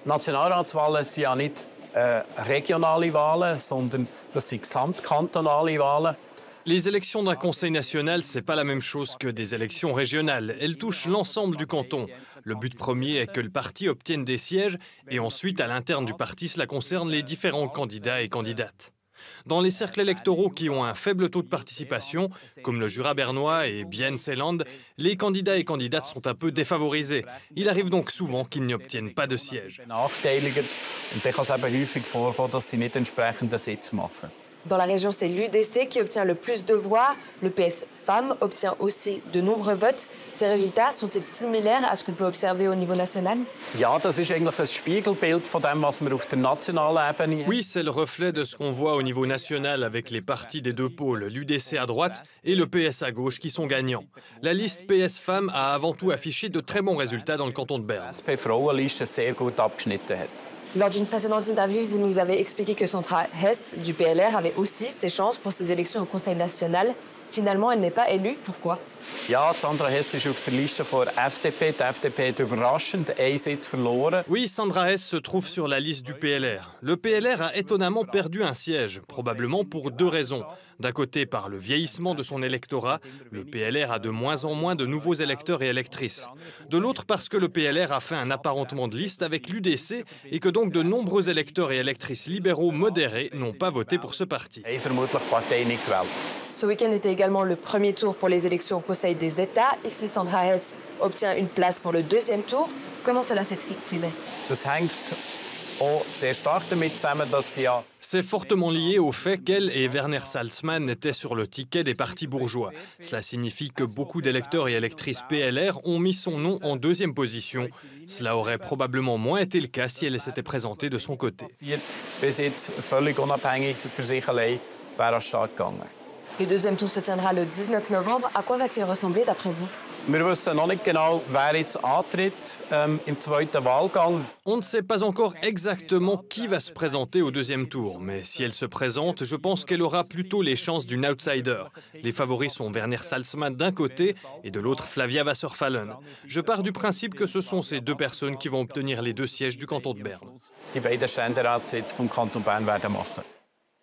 Nationalratswahlen sind ja nicht regionale Wahlen, sondern das sind gesamtkantonale Wahlen. Les élections d'un conseil national, c'est pas la même chose que des élections régionales. Elles touchent l'ensemble du canton. Le but premier est que le parti obtienne des sièges et ensuite, à l'interne du parti, cela concerne les différents candidats et candidates. Dans les cercles électoraux qui ont un faible taux de participation, comme le Jura bernois et Bienne-Seeland, les candidats et candidates sont un peu défavorisés. Il arrive donc souvent qu'ils n'y obtiennent pas de siège. Dans la région, c'est l'UDC qui obtient le plus de voix. Le PS Femmes obtient aussi de nombreux votes. Ces résultats sont-ils similaires à ce qu'on peut observer au niveau national? Oui, c'est le reflet de ce qu'on voit au niveau national avec les partis des deux pôles, l'UDC à droite et le PS à gauche qui sont gagnants. La liste PS Femmes a avant tout affiché de très bons résultats dans le canton de Berne. Lors d'une précédente interview, vous nous avez expliqué que Sandra Hess du PLR avait aussi ses chances pour ses élections au Conseil national. Finalement, elle n'est pas élue. Pourquoi? Sandra Hess ist auf der Liste der FDP. Die FDP hat überraschend einen Sitz verloren. Oui, Sandra Hess se trouve sur la liste du PLR. Le PLR a étonnamment perdu un siège, probablement pour deux raisons. D'un côté, par le vieillissement de son électorat, le PLR a de moins en moins de nouveaux électeurs et électrices. De l'autre, parce que le PLR a fait un apparentement de liste avec l'UDC et que donc de nombreux électeurs et électrices libéraux modérés n'ont pas voté pour ce parti. Ce week-end était également le premier tour pour les élections au Conseil des États. Ici, Sandra Hess obtient une place pour le deuxième tour. Comment cela s'explique-t-il? C'est fortement lié au fait qu'elle et Werner Salzmann étaient sur le ticket des partis bourgeois. Cela signifie que beaucoup d'électeurs et électrices PLR ont mis son nom en deuxième position. Cela aurait probablement moins été le cas si elle s'était présentée de son côté. Le deuxième tour se tiendra le 19 novembre. À quoi va-t-il ressembler d'après vous? On ne sait pas encore exactement qui va se présenter au deuxième tour, mais si elle se présente, je pense qu'elle aura plutôt les chances d'une outsider. Les favoris sont Werner Salzmann d'un côté et de l'autre Flavia Wasserfallen. Je pars du principe que ce sont ces deux personnes qui vont obtenir les deux sièges du canton de Berne.